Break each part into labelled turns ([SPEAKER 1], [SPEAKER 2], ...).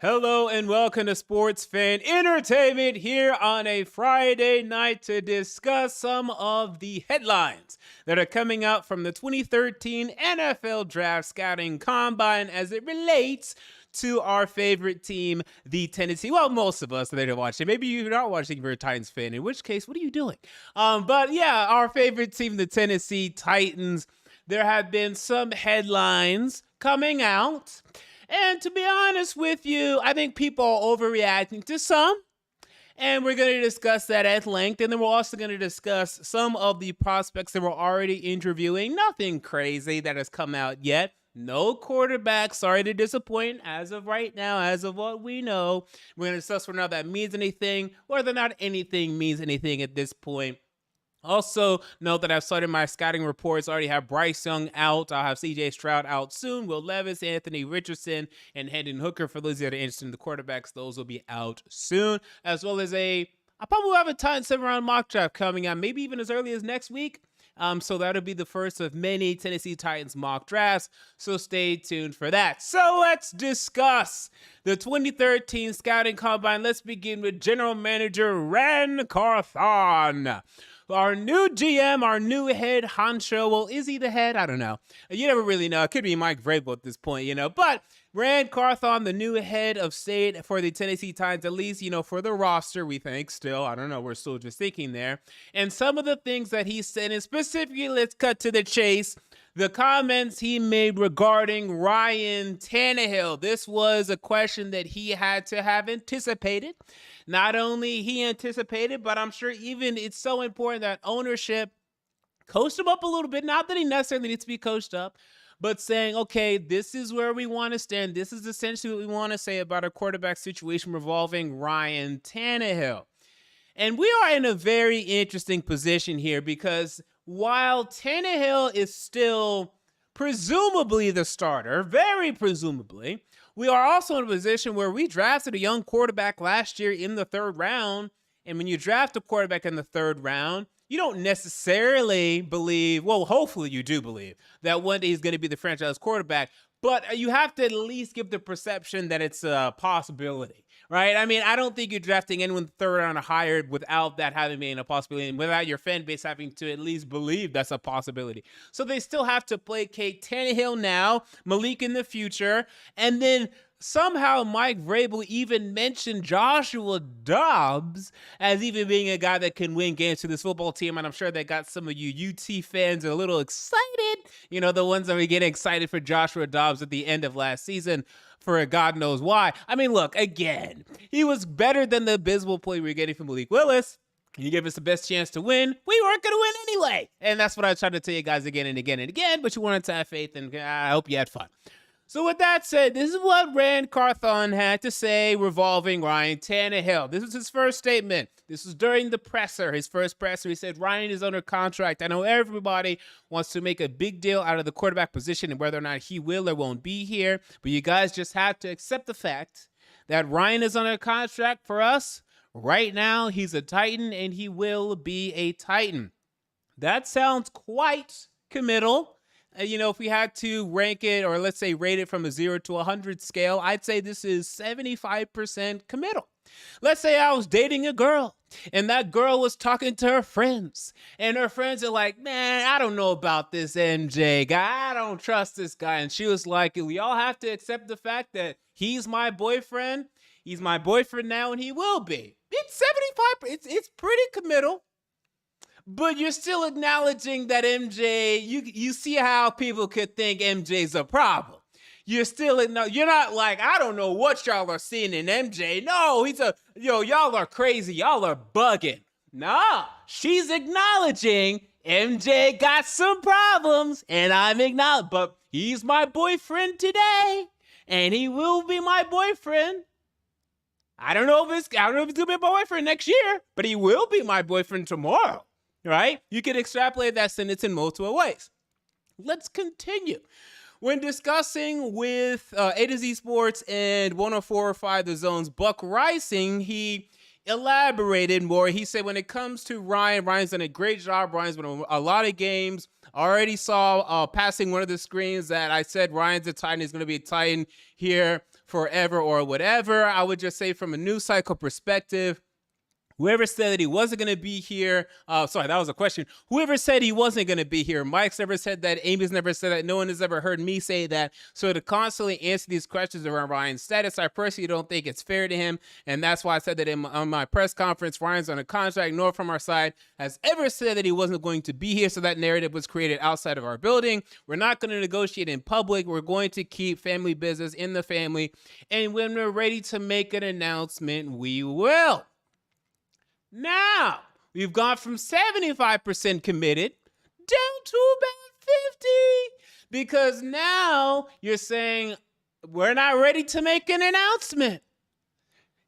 [SPEAKER 1] Hello and welcome to Sports Fan Entertainment here on a Friday night to discuss some of the headlines that are coming out from the 2013 NFL Draft Scouting Combine as it relates to our favorite team, the Tennessee. Well, most of us that are watching. Maybe you're not watching if you're a Titans fan, in which case, what are you doing? But yeah, our favorite team, the Tennessee Titans. There have been some headlines coming out. And to be honest with you, I think people are overreacting to some. And we're going to discuss that at length. And then we're also going to discuss some of the prospects that we're already interviewing. Nothing crazy that has come out yet. No quarterback. Sorry to disappoint as of right now, as of what we know. We're going to discuss whether or not that means anything, whether or not anything means anything at this point. Also, note that I've started my scouting reports. I already have Bryce Young out. I'll have CJ Stroud out soon. Will Levis, Anthony Richardson, and Hendon Hooker. For those that are interested in the quarterbacks, those will be out soon. As well as I probably will have a Titan 7-round mock draft coming out, maybe even as early as next week. So that'll be the first of many Tennessee Titans mock drafts. So stay tuned for that. So let's discuss the 2013 Scouting Combine. Let's begin with General Manager Ran Carthon. Our new GM, our new head honcho. Well, is he the head? I don't know. You never really know. It could be Mike Vrabel at this point, But Rand Carthon, the new head of state for the Tennessee Titans, at least, for the roster, we think still. I don't know. We're still just thinking there. And some of the things that he said, and specifically, let's cut to the chase. The comments he made regarding Ryan Tannehill. This was a question that he had to have anticipated. Not only he anticipated, but I'm sure even it's so important that ownership coached him up a little bit. Not that he necessarily needs to be coached up, but saying, okay, this is where we want to stand. This is essentially what we want to say about our quarterback situation revolving Ryan Tannehill. And we are in a very interesting position here because while Tannehill is still presumably the starter, very presumably, we are also in a position where we drafted a young quarterback last year in the third round. And when you draft a quarterback in the third round, you don't necessarily believe, well, hopefully you do believe that one day he's going to be the franchise quarterback. But you have to at least give the perception that it's a possibility, right? I mean, I don't think you're drafting anyone the third round or higher without that having been a possibility and without your fan base having to at least believe that's a possibility. So they still have to placate Tannehill now, Malik in the future, and then somehow Mike Vrabel even mentioned Joshua Dobbs as even being a guy that can win games for this football team. And I'm sure that got some of you UT fans a little excited. The ones that were getting excited for Joshua Dobbs at the end of last season for God knows why. I mean, look, again, he was better than the abysmal play we were getting from Malik Willis. You gave us the best chance to win. We weren't going to win anyway. And that's what I tried to tell you guys again and again and again. But you wanted to have faith, and I hope you had fun. So with that said, this is what Rand Carthon had to say revolving Ryan Tannehill. This was his first statement. This was during the presser, his first presser. He said, Ryan is under contract. I know everybody wants to make a big deal out of the quarterback position and whether or not he will or won't be here. But you guys just have to accept the fact that Ryan is under contract for us. Right now, he's a Titan and he will be a Titan. That sounds quite committal. If we had to rank it or let's say rate it from a 0 to 100 scale, I'd say this is 75% committal. Let's say I was dating a girl and that girl was talking to her friends and her friends are like, man, I don't know about this MJ guy. I don't trust this guy. And she was like, we all have to accept the fact that he's my boyfriend. He's my boyfriend now and he will be. It's 75%. It's pretty committal. But you're still acknowledging that MJ, you see how people could think MJ's a problem. You're not like, I don't know what y'all are seeing in MJ. No, y'all are crazy. Y'all are bugging. Nah, she's acknowledging MJ got some problems and I'm acknowledging, but he's my boyfriend today and he will be my boyfriend. I don't know if he's gonna be my boyfriend next year, but he will be my boyfriend tomorrow. Right? You can extrapolate that sentence in multiple ways. Let's continue. When discussing with A to Z Sports and 104.5 The Zone's Buck Rising, he elaborated more. He said when it comes to Ryan's done a great job. Ryan's won a lot of games. Already saw passing one of the screens that I said Ryan's a Titan. He's going to be a Titan here forever or whatever. I would just say from a news cycle perspective, whoever said that he wasn't going to be here, sorry, that was a question. Whoever said he wasn't going to be here, Mike's never said that, Amy's never said that, no one has ever heard me say that. So to constantly answer these questions around Ryan's status, I personally don't think it's fair to him, and that's why I said that on my press conference. Ryan's on a contract. No one from our side has ever said that he wasn't going to be here, so that narrative was created outside of our building. We're not going to negotiate in public. We're going to keep family business in the family, and when we're ready to make an announcement, we will. Now, we've gone from 75% committed down to about 50 because now you're saying we're not ready to make an announcement.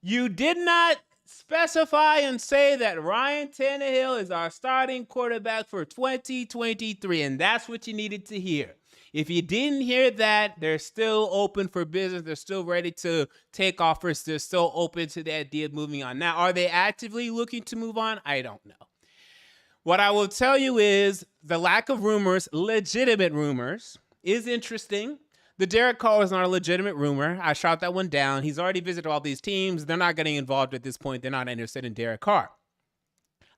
[SPEAKER 1] You did not specify and say that Ryan Tannehill is our starting quarterback for 2023, and that's what you needed to hear. If you didn't hear that, they're still open for business. They're still ready to take offers. They're still open to the idea of moving on. Now, are they actively looking to move on? I don't know. What I will tell you is the lack of rumors, legitimate rumors, is interesting. The Derek Carr is not a legitimate rumor. I shot that one down. He's already visited all these teams. They're not getting involved at this point. They're not interested in Derek Carr.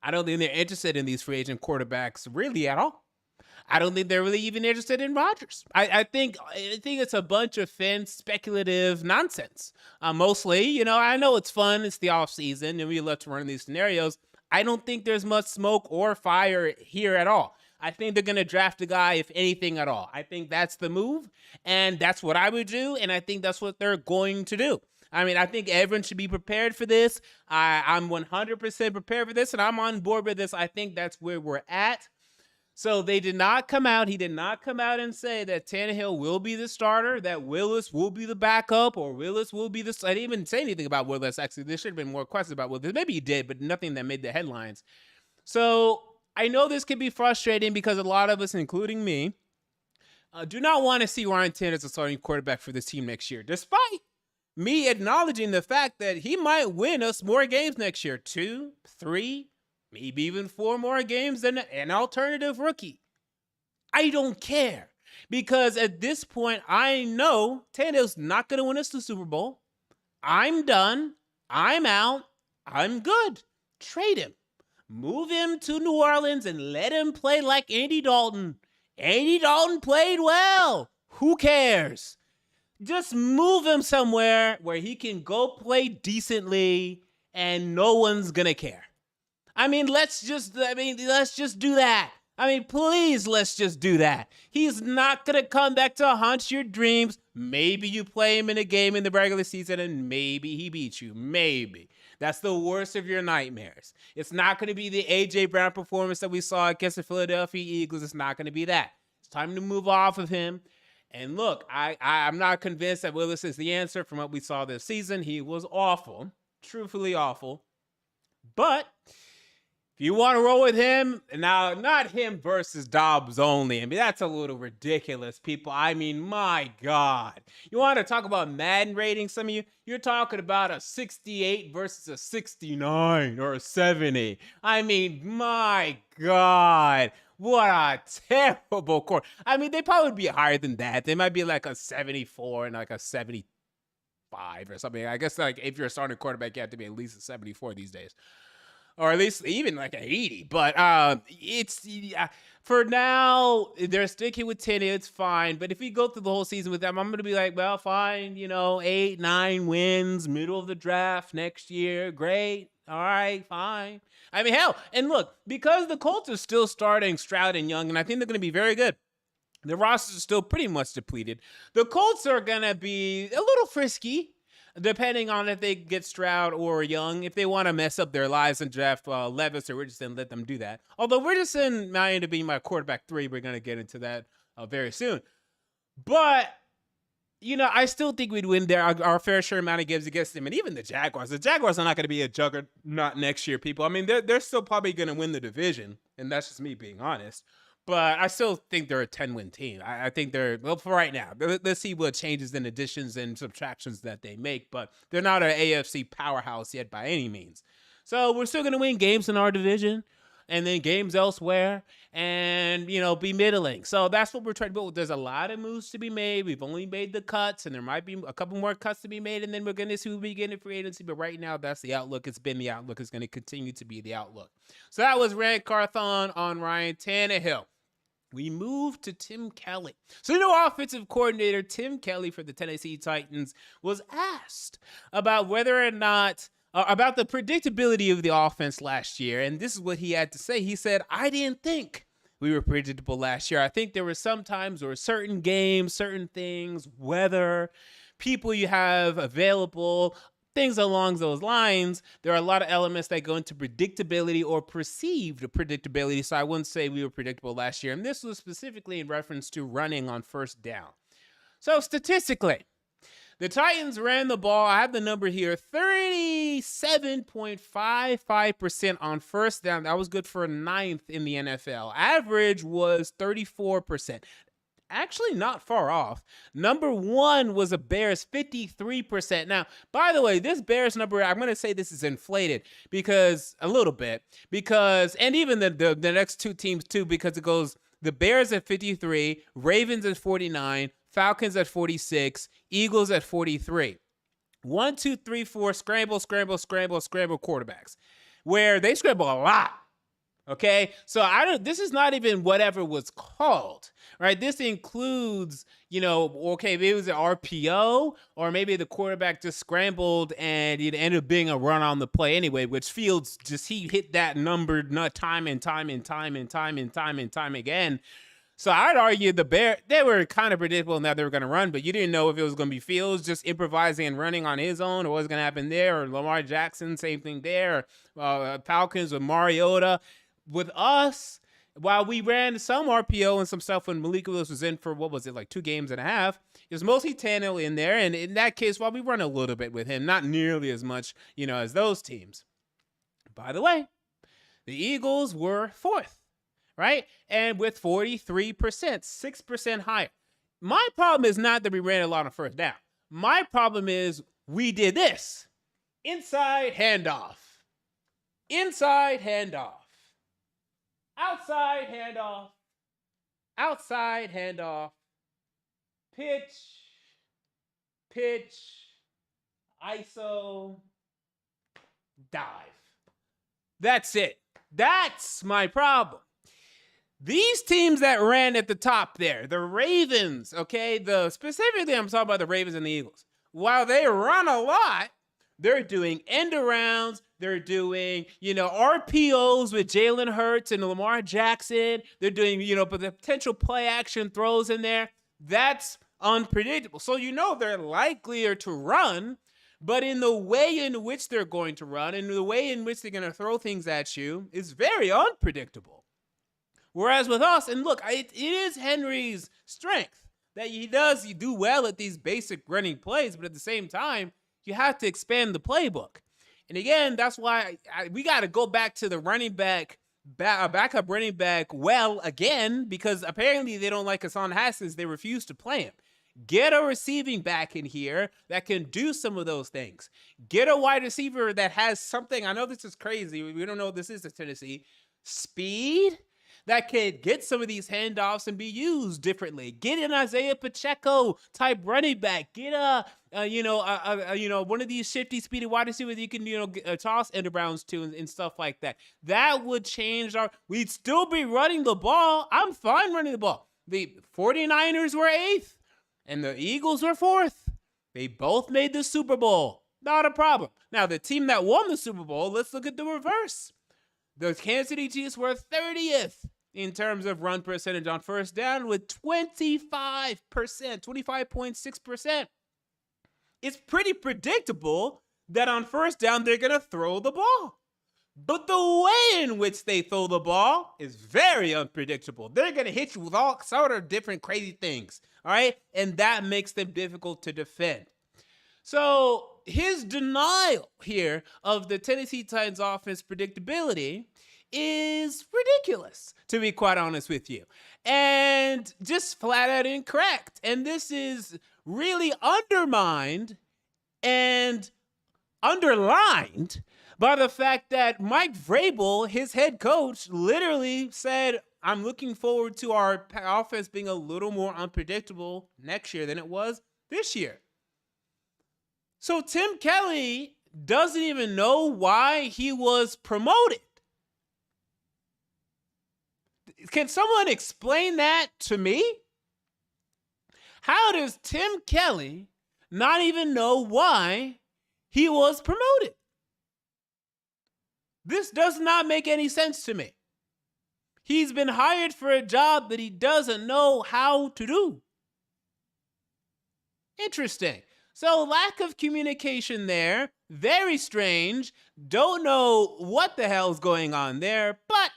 [SPEAKER 1] I don't think they're interested in these free agent quarterbacks really at all. I don't think they're really even interested in Rodgers. I think it's a bunch of speculative nonsense. Mostly, I know it's fun. It's the off season, and we love to run these scenarios. I don't think there's much smoke or fire here at all. I think they're going to draft a guy, if anything at all. I think that's the move, and that's what I would do, and I think that's what they're going to do. I mean, I think everyone should be prepared for this. I'm 100% prepared for this, and I'm on board with this. I think that's where we're at. So they did not come out. He did not come out and say that Tannehill will be the starter, that Willis will be the backup, or Willis will be the. I didn't even say anything about Willis. Actually, there should have been more questions about Willis. Maybe he did, but nothing that made the headlines. So I know this can be frustrating because a lot of us, including me, do not want to see Ryan Tannehill as a starting quarterback for this team next year, despite me acknowledging the fact that he might win us more games next year, 2, 3, maybe even 4 more games than an alternative rookie. I don't care because at this point, I know Tannehill's not going to win us the Super Bowl. I'm done. I'm out. I'm good. Trade him. Move him to New Orleans and let him play like Andy Dalton. Andy Dalton played well. Who cares? Just move him somewhere where he can go play decently and no one's going to care. Let's just do that. Please, let's just do that. He's not going to come back to haunt your dreams. Maybe you play him in a game in the regular season and maybe he beats you. Maybe. That's the worst of your nightmares. It's not going to be the A.J. Brown performance that we saw against the Philadelphia Eagles. It's not going to be that. It's time to move off of him. And look, I'm not convinced that Willis is the answer from what we saw this season. He was awful, truthfully awful. But if you want to roll with him, now not him versus Dobbs only. That's a little ridiculous, people. My God. You want to talk about Madden ratings, some of you? You're talking about a 68 versus a 69 or a 70. My God. What a terrible core. They probably would be higher than that. They might be like a 74 and like a 75 or something. I guess like if you're a starting quarterback, you have to be at least a 74 these days. Or at least even like an 80. But for now, they're sticking with 10. It's fine. But if we go through the whole season with them, I'm going to be like, well, fine. 8, 9 wins, middle of the draft next year. Great. All right, fine. Hell. And look, because the Colts are still starting Stroud and Young, and I think they're going to be very good. The rosters are still pretty much depleted. The Colts are going to be a little frisky, depending on if they get Stroud or Young. If they want to mess up their lives and draft Levis or Richardson, let them do that. Although Richardson might end up being my quarterback 3. We're going to get into that very soon. But, I still think we'd win our fair share amount of games against them. And even the Jaguars. The Jaguars are not going to be a juggernaut next year, people. They're still probably going to win the division. And that's just me being honest. But I still think they're a 10-win team. I think they're, well, for right now. Let's see what changes and additions and subtractions that they make. But they're not an AFC powerhouse yet by any means. So we're still going to win games in our division. and then games elsewhere and, be middling. So that's what we're trying to build. There's a lot of moves to be made. We've only made the cuts, and there might be a couple more cuts to be made, and then we're going to see who we get in free agency. But right now, that's the outlook. It's been the outlook. It's going to continue to be the outlook. So that was Rand Carthon on Ryan Tannehill. We move to Tim Kelly. So, offensive coordinator Tim Kelly for the Tennessee Titans was asked about whether or not, about the predictability of the offense last year. And this is what he had to say. He said, I didn't think we were predictable last year. I think there were some times or certain games, certain things, weather, people you have available, things along those lines. There are a lot of elements that go into predictability or perceived predictability. So I wouldn't say we were predictable last year. And this was specifically in reference to running on first down. So statistically, the Titans ran the ball. I have the number here, 37.55% on first down. That was good for 9th in the NFL. Average was 34%. Actually not far off. Number 1 was a Bears, 53%. Now, by the way, this Bears number, I'm going to say this is inflated because and even the next two teams too, because it goes the Bears at 53, Ravens at 49, Falcons at 46, Eagles at 43. 1, 2, 3, 4, scramble quarterbacks, where they scramble a lot. Okay, so this is not even whatever was called, right? This includes, maybe it was an RPO, or maybe the quarterback just scrambled and it ended up being a run on the play anyway, which Fields he hit that number time and time again. So I'd argue the Bears, they were kind of predictable in that they were going to run, but you didn't know if it was going to be Fields just improvising and running on his own, or what's going to happen there, or Lamar Jackson, same thing there, or Falcons with Mariota. With us, while we ran some RPO and some stuff when Malik Willis was in for, 2 games and a half, it was mostly Tannehill in there. And in that case, while we run a little bit with him, not nearly as much, as those teams. By the way, the Eagles were 4th, right? And with 43%, 6% higher. My problem is not that we ran a lot on first down. My problem is we did this. Inside handoff. Outside handoff, pitch, ISO, dive. That's it. That's my problem. These teams that ran at the top there, the Ravens, okay, specifically I'm talking about the Ravens and the Eagles. While they run a lot, they're doing end arounds. They're doing, RPOs with Jalen Hurts and Lamar Jackson. They're doing, but the potential play action throws in there. That's unpredictable. So, they're likelier to run, but in the way in which they're going to run and the way in which they're going to throw things at you is very unpredictable. Whereas with us, and look, it is Henry's strength that you do well at these basic running plays, but at the same time, you have to expand the playbook. And again, that's why we got to go back to the backup running back again, because apparently they don't like Hassan Haskins. They refuse to play him. Get a receiving back in here that can do some of those things. Get a wide receiver that has something. I know this is crazy. We don't know what this is at Tennessee. Speed that could get some of these handoffs and be used differently. Get an Isaiah Pacheco type running back. Get one of these shifty, speedy wide receivers you can, toss end arounds to and stuff like that. That would change we'd still be running the ball. I'm fine running the ball. The 49ers were 8th and the Eagles were 4th. They both made the Super Bowl. Not a problem. Now, the team that won the Super Bowl, let's look at the reverse. The Kansas City Chiefs were 30th in terms of run percentage on first down with 25.6%. It's pretty predictable that on first down, they're going to throw the ball. But the way in which they throw the ball is very unpredictable. They're going to hit you with all sort of different crazy things, all right? And that makes them difficult to defend. So his denial here of the Tennessee Titans offense predictability is ridiculous, to be quite honest with you, and just flat out incorrect. And this is really undermined and underlined by the fact that Mike Vrabel, his head coach, literally said, I'm looking forward to our offense being a little more unpredictable next year than it was this year. So Tim Kelly doesn't even know why he was promoted. Can someone explain that to me? How does Tim Kelly not even know why he was promoted? This does not make any sense to me. He's been hired for a job that he doesn't know how to do. Interesting. So lack of communication there. Very strange. Don't know what the hell's going on there, but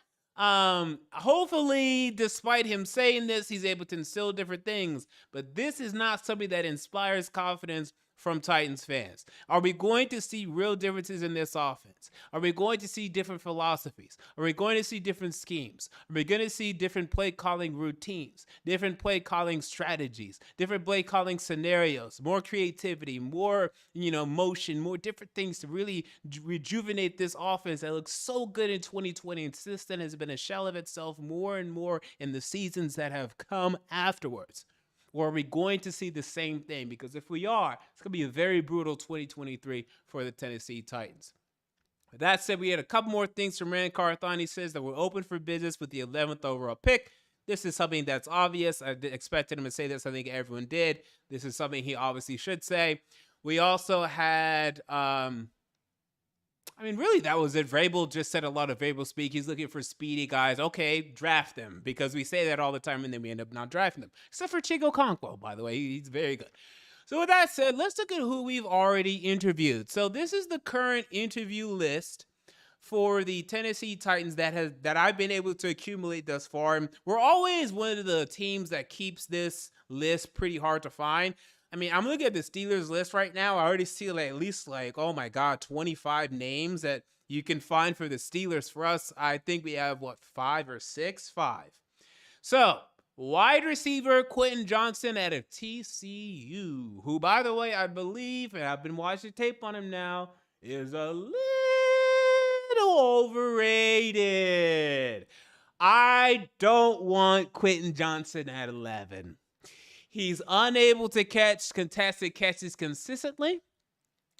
[SPEAKER 1] hopefully, despite him saying this, he's able to instill different things. But this is not something that inspires confidence from Titans fans. Are we going to see real differences in this offense? Are we going to see different philosophies? Are we going to see different schemes? Are we going to see different play calling routines, different play calling strategies, different play calling scenarios, more creativity, more, motion, more different things to really rejuvenate this offense that looks so good in 2020 and since then has been a shell of itself more and more in the seasons that have come afterwards? Or are we going to see the same thing? Because if we are, it's going to be a very brutal 2023 for the Tennessee Titans. With that said, we had a couple more things from Rand Carthon. He says that we're open for business with the 11th overall pick. This is something that's obvious. I expected him to say this. I think everyone did. This is something he obviously should say. We also had... really, that was it. Vrabel just said a lot of Vrabel speak. He's looking for speedy guys. Okay, draft them, because we say that all the time and then we end up not drafting them. Except for Chico Conquo, by the way. He's very good. So with that said, let's look at who we've already interviewed. So this is the current interview list for the Tennessee Titans that I've been able to accumulate thus far. And we're always one of the teams that keeps this list pretty hard to find. I'm looking at the Steelers list right now. I already see at least 25 names that you can find for the Steelers. For us, I think we have, 5 or 6? 5. So, wide receiver Quentin Johnson out of TCU, who, by the way, I believe, and I've been watching tape on him now, is a little overrated. I don't want Quentin Johnson at 11. He's unable to catch contested catches consistently,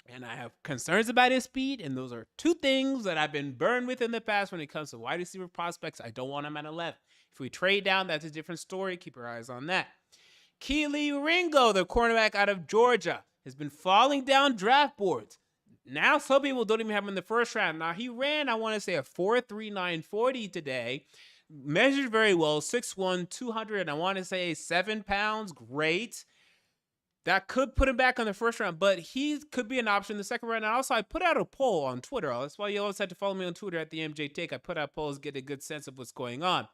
[SPEAKER 1] and I have concerns about his speed, and those are two things that I've been burned with in the past when it comes to wide receiver prospects. I don't want him at 11. If we trade down, that's a different story. Keep your eyes on that. Keely Ringo, the cornerback out of Georgia, has been falling down draft boards. Now some people don't even have him in the first round. Now he ran, I want to say, a 4.39 40 today. Measured very well, 6'1", 200, and I want to say 7 pounds. Great. That could put him back on the first round, but he could be an option in the second round. And also, I put out a poll on Twitter. That's why you always have to follow me on Twitter at the MJ Take. I put out polls, get a good sense of what's going on.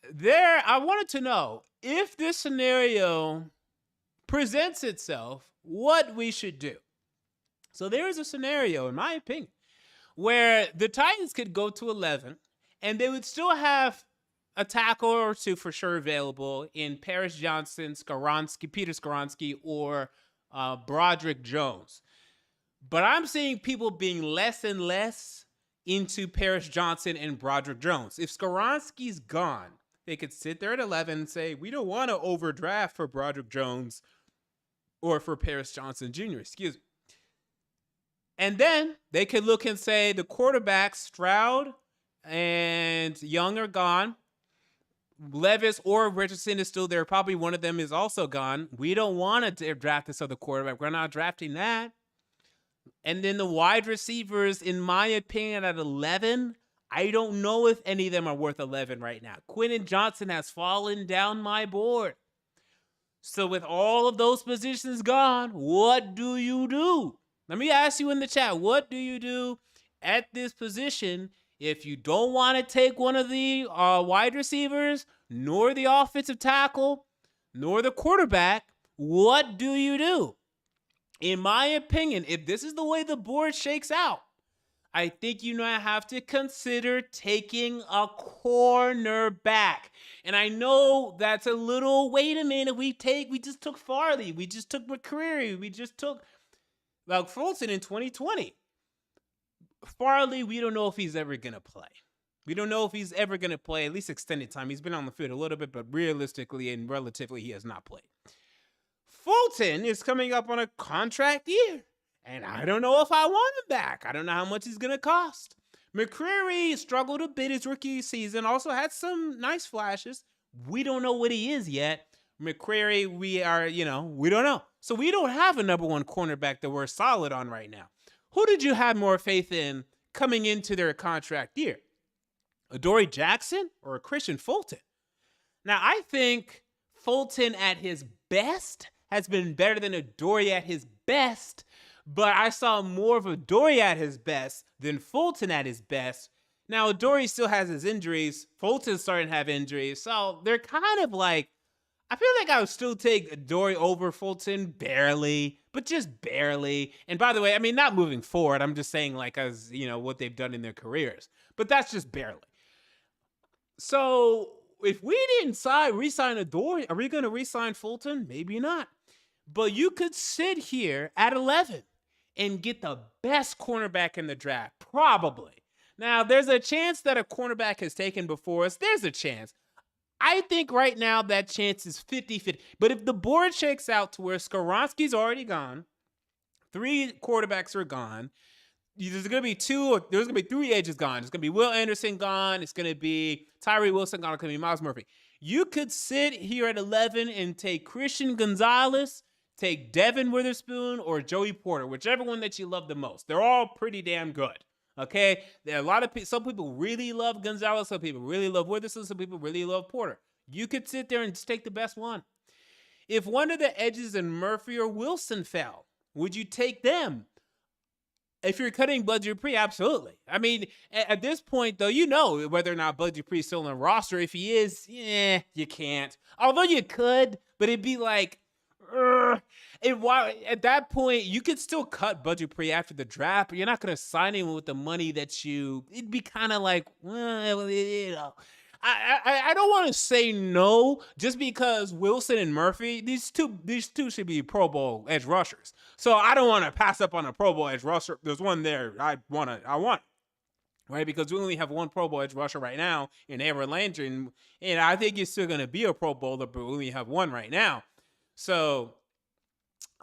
[SPEAKER 1] I wanted to know if this scenario presents itself, what we should do. So there is a scenario, in my opinion, where the Titans could go to 11, and they would still have a tackle or two for sure available in Paris Johnson, Peter Skoronski, or Broderick Jones. But I'm seeing people being less and less into Paris Johnson and Broderick Jones. If Skoronski's gone, they could sit there at 11 and say, we don't want to overdraft for Broderick Jones or for Paris Johnson Jr., excuse me. And then they could look and say the quarterbacks, Stroud and Young, are gone. Levis or Richardson is still there. Probably one of them is also gone. We don't want to draft this other quarterback. We're not drafting that. And then the wide receivers, in my opinion, at 11, I don't know if any of them are worth 11 right now. Quentin Johnson has fallen down my board. So with all of those positions gone, what do you do? Let me ask you in the chat, what do you do at this position if you don't want to take one of the wide receivers, nor the offensive tackle, nor the quarterback? What do you do? In my opinion, if this is the way the board shakes out, I think you now have to consider taking a cornerback. And I know that's a little, wait a minute, we just took Farley, we just took McCreary, we just took Fulton in 2020. Farley, we don't know if he's ever going to play. We don't know if he's ever going to play, at least extended time. He's been on the field a little bit, but realistically and relatively, he has not played. Fulton is coming up on a contract year, and I don't know if I want him back. I don't know how much he's going to cost. McCreary struggled a bit his rookie season, also had some nice flashes. We don't know what he is yet. McCreary, we don't know. So we don't have a number one cornerback that we're solid on right now. Who did you have more faith in coming into their contract year? Adoree Jackson or Christian Fulton? Now, I think Fulton at his best has been better than Adoree at his best, but I saw more of Adoree at his best than Fulton at his best. Now, Adoree still has his injuries. Fulton's starting to have injuries, so they're kind of like, I feel like I would still take Adoree over Fulton barely, but just barely. And by the way, I mean, not moving forward. I'm just saying like as, what they've done in their careers. But that's just barely. So if we didn't re-sign Adoree, are we going to re-sign Fulton? Maybe not. But you could sit here at 11 and get the best cornerback in the draft, probably. Now, there's a chance that a cornerback has taken before us. There's a chance. I think right now that chance is 50-50. But if the board shakes out to where Skoronski's already gone, 3 quarterbacks are gone, there's going to be 3 edges gone. There's going to be Will Anderson gone. It's going to be Tyree Wilson gone. It's going to be Miles Murphy. You could sit here at 11 and take Christian Gonzalez, take Devin Witherspoon, or Joey Porter, whichever one that you love the most. They're all pretty damn good. Okay, there are a lot of people. Some people really love Gonzalez. Some people really love Witherspoon. Some people really love Porter. You could sit there and just take the best one. If one of the edges in Murphy or Wilson fell, would you take them? If you're cutting Bud Dupree, absolutely. I mean, at this point, though, whether or not Bud Dupree is still on the roster. If he is, you can't. Although you could, but it'd be like, at that point, you could still cut Bud Dupree after the draft, but you're not going to sign him with the money it'd be kind of like, I don't want to say no just because Wilson and Murphy, these two should be Pro Bowl edge rushers. So I don't want to pass up on a Pro Bowl edge rusher. There's one there I want. Right, because we only have one Pro Bowl edge rusher right now in Aaron Landry, and I think he's still going to be a Pro Bowler, but we only have one right now. So,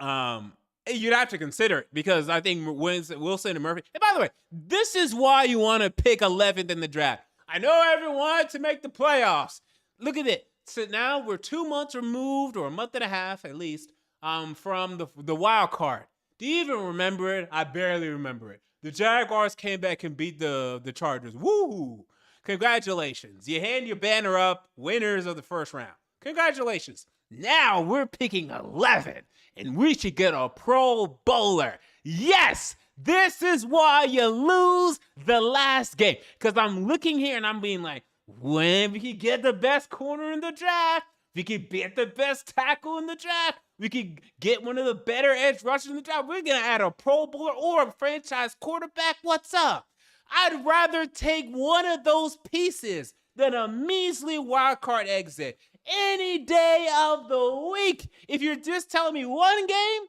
[SPEAKER 1] you'd have to consider it because I think Wilson and Murphy. And by the way, this is why you want to pick 11th in the draft. I know everyone wanted to make the playoffs. Look at it. So now we're 2 months removed, or a month and a half at least, from the wild card. Do you even remember it? I barely remember it. The Jaguars came back and beat the Chargers. Woo! Congratulations. You hand your banner up, winners of the first round. Congratulations. Now we're picking 11, and we should get a Pro Bowler. Yes! This is why you lose the last game. Because I'm looking here and I'm being like, when we could get the best corner in the draft, we could get the best tackle in the draft, we could get one of the better edge rushers in the draft, we're going to add a Pro Bowler or a franchise quarterback. What's up? I'd rather take one of those pieces than a measly wild card exit any day of the week. If you're just telling me one game,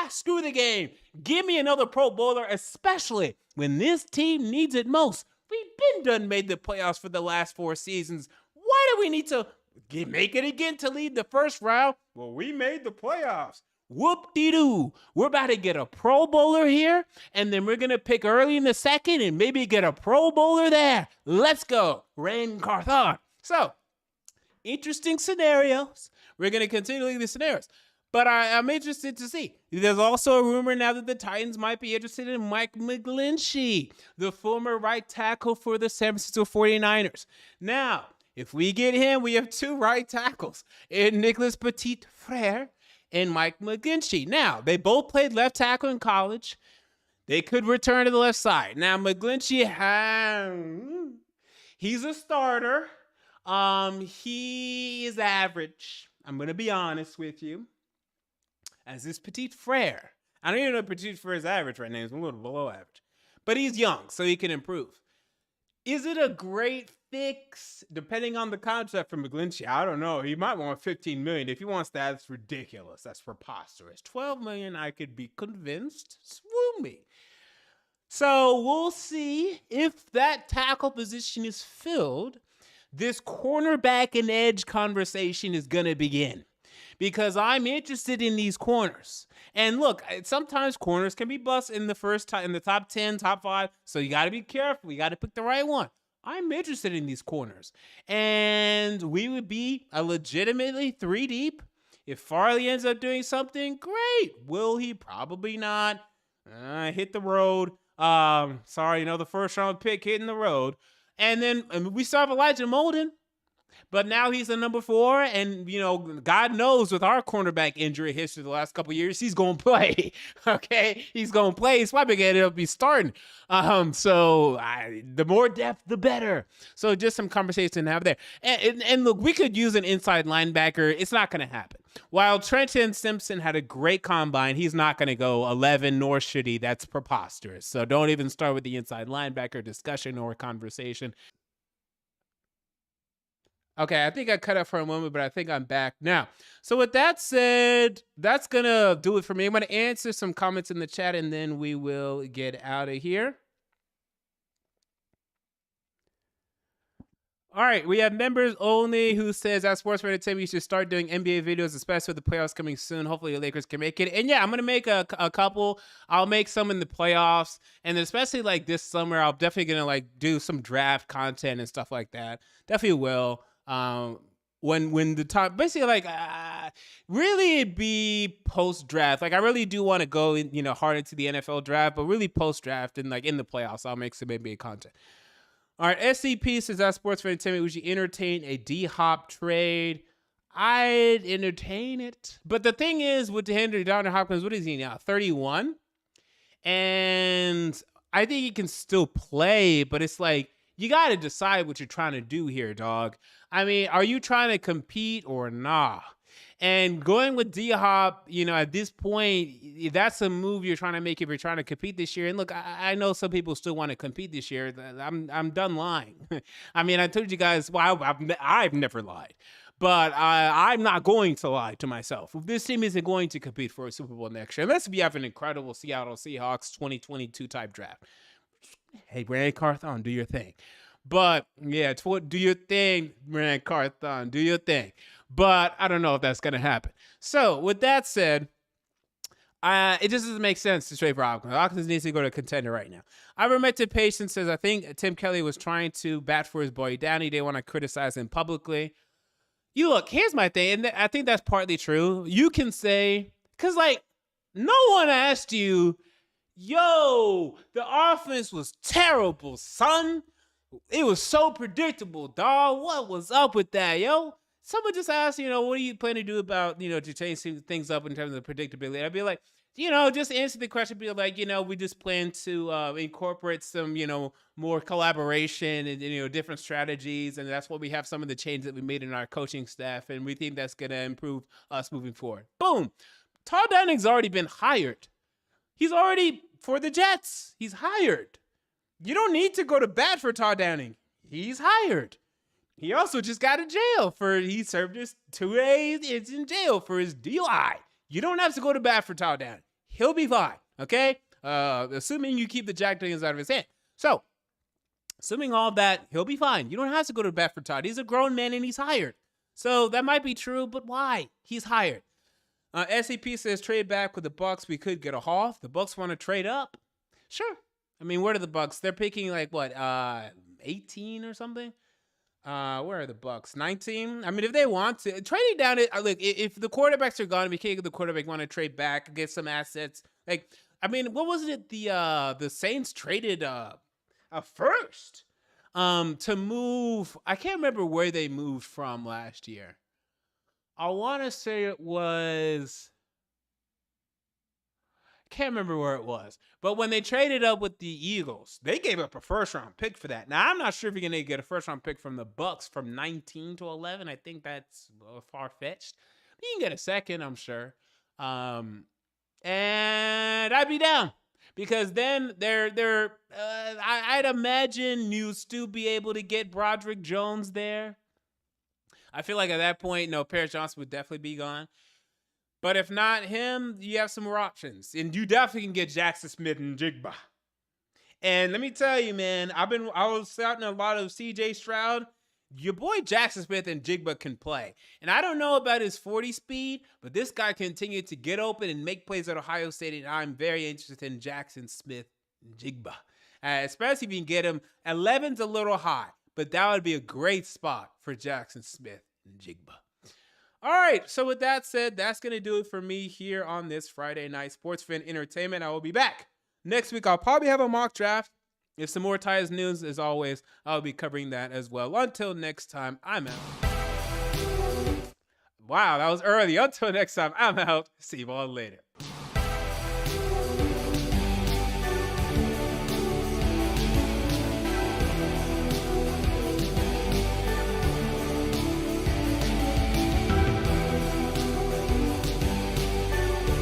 [SPEAKER 1] screw the game. Give me another Pro Bowler, especially when this team needs it most. We've been done made the playoffs for the last 4 seasons. Why do we need to make it again to lead the first round? Well, we made the playoffs. Whoop-de-doo. We're about to get a Pro Bowler here, and then we're going to pick early in the second and maybe get a Pro Bowler there. Let's go. Ren Carthon. So, interesting scenarios. We're going to continue looking at the scenarios. But I'm interested to see. There's also a rumor now that the Titans might be interested in Mike McGlinchey, the former right tackle for the San Francisco 49ers. Now, if we get him, we have 2 right tackles, in Nicholas Petit-Frere and Mike McGlinchey. Now, they both played left tackle in college. They could return to the left side. Now, McGlinchey, he's a starter. He is average. I'm going to be honest with you. As this Petit-Frere. I don't even know if Petit-Frere's average right now. He's a little below average. But he's young, so he can improve. Is it a great fix? Depending on the contract for McGlinchey, I don't know. He might want $15 million. If he wants that, it's ridiculous. That's preposterous. $12 million, I could be convinced. Swoon me. So we'll see if that tackle position is filled. This cornerback and edge conversation is going to begin because I'm interested in these corners. And look, sometimes corners can be bust in the in the top 10, top 5. So you got to be careful. You got to pick the right one. I'm interested in these corners. And we would be a legitimately 3 deep. If Farley ends up doing something, great. Will he? Probably not. Hit the road. Sorry, the first round pick hitting the road. And then we still have Elijah Molden. But now he's a number 4, and God knows with our cornerback injury history the last couple of years, he's gonna play. Okay, he's gonna play. He's probably gonna be starting. The more depth, the better. So just some conversation to have there. And look, we could use an inside linebacker. It's not gonna happen. While Trenton Simpson had a great combine, he's not gonna go 11, nor should he. That's preposterous. So don't even start with the inside linebacker discussion or conversation. Okay, I think I cut out for a moment, but I think I'm back now. So with that said, that's going to do it for me. I'm going to answer some comments in the chat, and then we will get out of here. All right, we have members only who says, as sports for entertainment, you should start doing NBA videos, especially with the playoffs coming soon. Hopefully the Lakers can make it. And yeah, I'm going to make a couple. I'll make some in the playoffs. And especially like this summer, I'm definitely going to like do some draft content and stuff like that. Definitely will. When the time basically like really be post draft. Like I really do want to go hard into the NFL draft, but really post draft and like in the playoffs, I'll make some NBA content. All right, SCP says that sports for entertainment. Would you entertain a D-Hop trade? I'd entertain it, but the thing is with Henry Donner Hopkins, what is he now? 31, and I think he can still play, but it's like you got to decide what you're trying to do here, dog. I mean, are you trying to compete or nah? And going with D-Hop, at this point, that's a move you're trying to make if you're trying to compete this year. And look, I know some people still want to compete this year. I'm done lying. I mean, I told you guys, well, I've never lied. But I'm not going to lie to myself. If this team isn't going to compete for a Super Bowl next year, unless we have an incredible Seattle Seahawks 2022 type draft. Hey, Brandon Carthon, do your thing. But yeah, do your thing, Brandon Carthon, do your thing. But I don't know if that's going to happen. So with that said, it just doesn't make sense to trade for Hopkins. Hopkins needs to go to contender right now. Ivermectin Patient says, I think Tim Kelly was trying to bat for his boy Downey. They want to criticize him publicly. You look, here's my thing, and I think that's partly true. You can say, because like, no one asked you, yo, the offense was terrible, son. It was so predictable, dog. What was up with that, yo? Someone just asked, what do you plan to do about, to change things up in terms of predictability? I'd be like, just answer the question, be like, we just plan to incorporate some, more collaboration and, different strategies. And that's why we have some of the changes that we made in our coaching staff. And we think that's going to improve us moving forward. Boom. Todd Downing's already been hired. He's already for the Jets. He's hired. You don't need to go to bat for Todd Downing. He's hired. He also just got in jail he served his 2 days in jail for his DUI. You don't have to go to bat for Todd Downing. He'll be fine, okay? Assuming you keep the Jack Daniels out of his hand. So, assuming all that, he'll be fine. You don't have to go to bat for Todd. He's a grown man and he's hired. So, that might be true, but why? He's hired. SCP says trade back with the Bucks. We could get a haul. If the Bucks want to trade up, sure. I mean, where are the Bucks? They're picking like what, 18 or something? Where are the Bucks? 19. I mean, if they want to trading down it, look, if the quarterbacks are gone, we can't get the quarterback. Want to trade back, get some assets. Like, I mean, what was it? The Saints traded a first to move. I can't remember where they moved from last year. I want to say it was. Can't remember where it was, but when they traded up with the Eagles, they gave up a first-round pick for that. Now, I'm not sure if you're going to get a first-round pick from the Bucks from 19 to 11. I think that's far-fetched. You can get a second, I'm sure. And I'd be down because then I'd imagine you still be able to get Broderick Jones there. I feel like at that point, Paris Johnson would definitely be gone. But if not him, you have some more options. And you definitely can get Jackson Smith and Jigba. And let me tell you, man, I was scouting a lot of CJ Stroud. Your boy Jackson Smith and Jigba can play. And I don't know about his 40 speed, but this guy continued to get open and make plays at Ohio State. And I'm very interested in Jackson Smith and Jigba. Especially if you can get him. 11's a little high, but that would be a great spot for Jackson Smith and Jigba. All right, so with that said, that's going to do it for me here on this Friday Night Sports Fan Entertainment. I will be back next week. I'll probably have a mock draft. If some more Titans news, as always, I'll be covering that as well. Until next time, I'm out. Wow, that was early. Until next time, I'm out. See you all later.